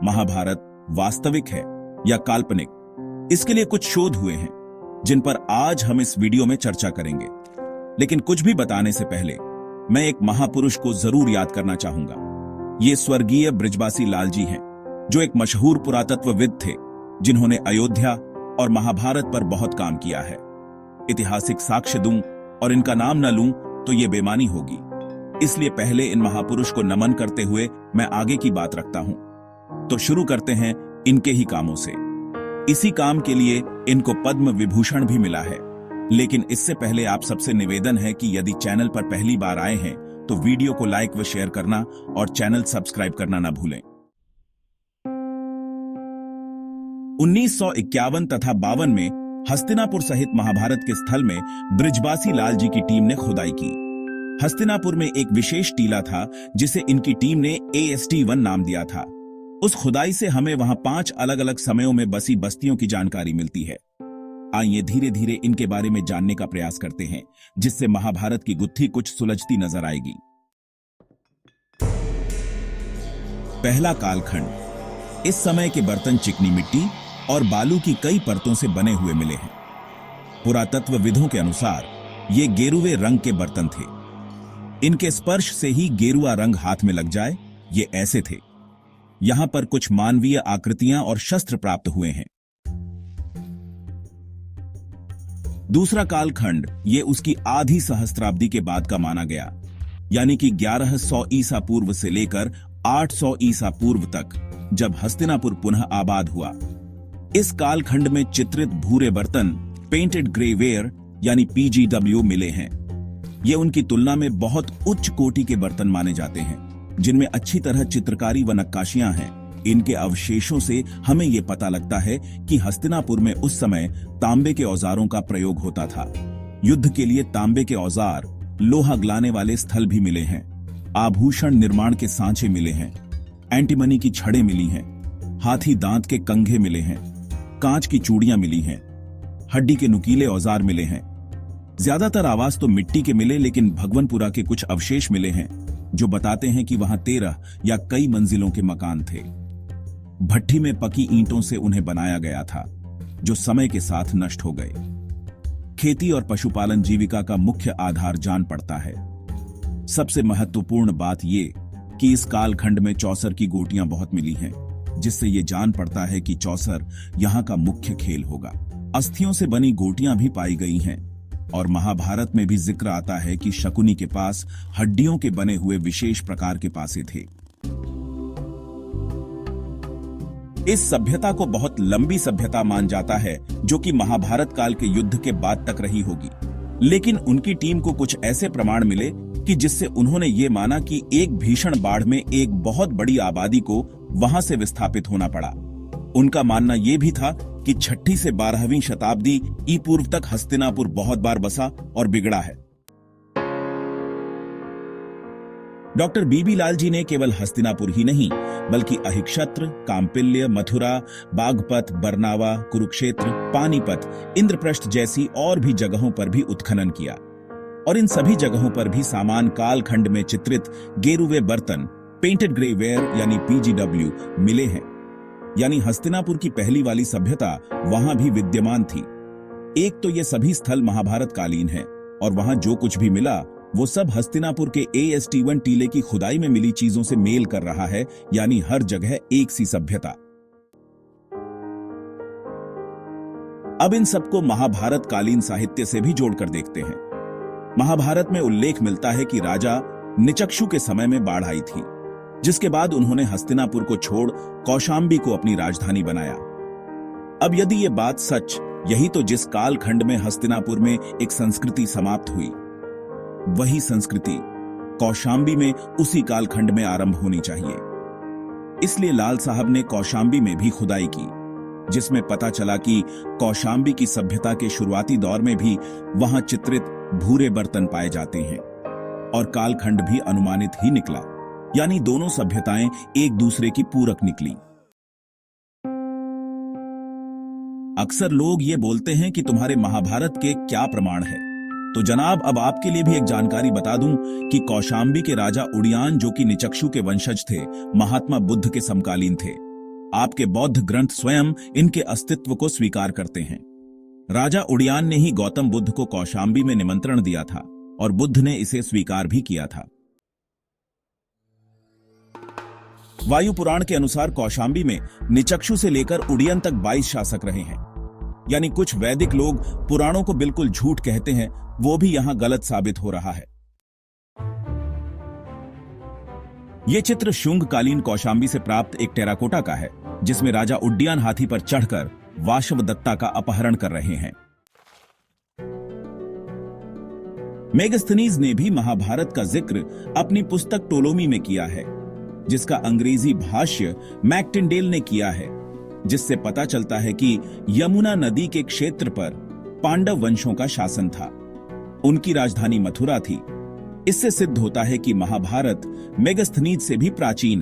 महाभारत वास्तविक है या काल्पनिक, इसके लिए कुछ शोध हुए हैं जिन पर आज हम इस वीडियो में चर्चा करेंगे। लेकिन कुछ भी बताने से पहले मैं एक महापुरुष को जरूर याद करना चाहूंगा। ये स्वर्गीय बृजबासी लाल जी हैं, जो एक मशहूर पुरातत्वविद थे जिन्होंने अयोध्या और महाभारत पर बहुत काम किया है। ऐतिहासिक साक्ष्य दूं और इनका नाम न लूं तो ये बेमानी होगी, इसलिए पहले इन महापुरुष को नमन करते हुए मैं आगे की बात रखता हूं। तो शुरू करते हैं इनके ही कामों से। इसी काम के लिए इनको पद्म विभूषण भी मिला है। लेकिन इससे पहले आप सबसे निवेदन है कि यदि चैनल पर पहली बार आए हैं तो वीडियो को लाइक व शेयर करना और चैनल सब्सक्राइब करना न भूलें। 1951 तथा 52 में हस्तिनापुर सहित महाभारत के स्थल में बृजबासी लाल जी की टीम ने खुदाई की। हस्तिनापुर में एक विशेष टीला था जिसे इनकी टीम ने AST-1 नाम दिया था। उस खुदाई से हमें वहां 5 अलग अलग समयों में बसी बस्तियों की जानकारी मिलती है। आइए धीरे धीरे इनके बारे में जानने का प्रयास करते हैं, जिससे महाभारत की गुत्थी कुछ सुलझती नजर आएगी। पहला कालखंड। इस समय के बर्तन चिकनी मिट्टी और बालू की कई परतों से बने हुए मिले हैं। पुरातत्वविदों के अनुसार ये गेरुवे रंग के बर्तन थे। इनके स्पर्श से ही गेरुआ रंग हाथ में लग जाए, ये ऐसे थे। यहां पर कुछ मानवीय आकृतियां और शस्त्र प्राप्त हुए हैं। दूसरा कालखंड ये उसकी आधी सहस्त्राब्दी के बाद का माना गया, यानी कि 1100 ईसा पूर्व से लेकर 800 ईसा पूर्व तक, जब हस्तिनापुर पुनः आबाद हुआ। इस कालखंड में चित्रित भूरे बर्तन पेंटेड ग्रेवेयर यानी PGW मिले हैं। ये उनकी तुलना में बहुत उच्च कोटि के बर्तन माने जाते हैं, जिनमें अच्छी तरह चित्रकारी व नक्काशियां हैं। इनके अवशेषों से हमें यह पता लगता है कि हस्तिनापुर में उस समय तांबे के औजारों का प्रयोग होता था। युद्ध के लिए तांबे के औजार, लोहा गलाने वाले स्थल भी मिले हैं। आभूषण निर्माण के सांचे मिले हैं। एंटीमनी की छड़ें मिली हैं। हाथी दांत के कंघे मिले हैं। कांच की चूड़ियां मिली हैं। हड्डी के नुकीले औजार मिले हैं। ज्यादातर आवास तो मिट्टी के मिले, लेकिन भगवनपुरा के कुछ अवशेष मिले हैं जो बताते हैं कि वहां 13 या कई मंजिलों के मकान थे। भट्ठी में पकी ईंटों से उन्हें बनाया गया था, जो समय के साथ नष्ट हो गए। खेती और पशुपालन जीविका का मुख्य आधार जान पड़ता है। सबसे महत्वपूर्ण बात यह कि इस कालखंड में चौसर की गोटियां बहुत मिली हैं, जिससे यह जान पड़ता है कि चौसर यहां का मुख्य खेल होगा। अस्थियों से बनी गोटियां भी पाई गई हैं और महाभारत में भी जिक्र आता है कि शकुनी के पास हड्डियों के बने हुए विशेष प्रकार के पासे थे। इस सभ्यता को बहुत लंबी सभ्यता मान जाता है, जो कि महाभारत काल के युद्ध के बाद तक रही होगी। लेकिन उनकी टीम को कुछ ऐसे प्रमाण मिले कि जिससे उन्होंने ये माना कि एक भीषण बाढ़ में एक बहुत बड़ी आबादी को वहां से विस्थापित होना पड़ा। उनका मानना यह भी था कि 6ठी से 12वीं शताब्दी ई पूर्व तक हस्तिनापुर बहुत बार बसा और बिगड़ा है। डॉक्टर बीबी लाल जी ने केवल हस्तिनापुर ही नहीं, बल्कि अहिक्षत्र, काम्पिल्य, मथुरा, बागपत, बरनावा, कुरुक्षेत्र, पानीपत, इंद्रप्रस्थ जैसी और भी जगहों पर भी उत्खनन किया। और इन सभी जगहों पर भी सामान कालखंड में चित्रित गेरुवे बर्तन पेंटेड ग्रेवेयर यानी PGW मिले हैं। यानी हस्तिनापुर की पहली वाली सभ्यता वहां भी विद्यमान थी। एक तो ये सभी स्थल महाभारत कालीन हैं और वहां जो कुछ भी मिला वो सब हस्तिनापुर के AST-1 टीले की खुदाई में मिली चीजों से मेल कर रहा है, यानी हर जगह एक सी सभ्यता। अब इन सबको महाभारत कालीन साहित्य से भी जोड़कर देखते हैं। महाभारत में उल्लेख मिलता है कि राजा निचक्षु के समय में बाढ़ आई थी, जिसके बाद उन्होंने हस्तिनापुर को छोड़ कौशांबी को अपनी राजधानी बनाया। अब यदि ये बात सच, यही तो जिस कालखंड में हस्तिनापुर में एक संस्कृति समाप्त हुई, वही संस्कृति कौशांबी में उसी कालखंड में आरंभ होनी चाहिए। इसलिए लाल साहब ने कौशांबी में भी खुदाई की, जिसमें पता चला कि कौशांबी की सभ्यता के शुरुआती दौर में भी वहां चित्रित भूरे बर्तन पाए जाते हैं और कालखंड भी अनुमानित ही निकला, यानी दोनों सभ्यताएं एक दूसरे की पूरक निकली। अक्सर लोग ये बोलते हैं कि तुम्हारे महाभारत के क्या प्रमाण है, तो जनाब अब आपके लिए भी एक जानकारी बता दूं कि कौशांबी के राजा उड़ियान, जो कि निचक्षु के वंशज थे, महात्मा बुद्ध के समकालीन थे। आपके बौद्ध ग्रंथ स्वयं इनके अस्तित्व को स्वीकार करते हैं। राजा उडियान ने ही गौतम बुद्ध को कौशाम्बी में निमंत्रण दिया था और बुद्ध ने इसे स्वीकार भी किया था। वायु पुराण के अनुसार कौशाम्बी में निचक्षु से लेकर उडियन तक 22 शासक रहे हैं। यानी कुछ वैदिक लोग पुराणों को बिल्कुल झूठ कहते हैं, वो भी यहां गलत साबित हो रहा है। यह चित्र शुंग कालीन कौशाम्बी से प्राप्त एक टेराकोटा का है, जिसमें राजा उड्डीयन हाथी पर चढ़कर वाशवदत्ता का अपहरण कर रहे हैं। मेगस्थनीज ने भी महाभारत का जिक्र अपनी पुस्तक टोलोमी में किया है, जिसका अंग्रेजी भाष्य मैकटिंडेल ने किया है, जिससे पता चलता है कि यमुना नदी के क्षेत्र पर पांडव वंशों का शासन था। उनकी राजधानी मथुरा थी। इससे सिद्ध होता है कि महाभारत मेगस्थनीज से भी प्राचीन है।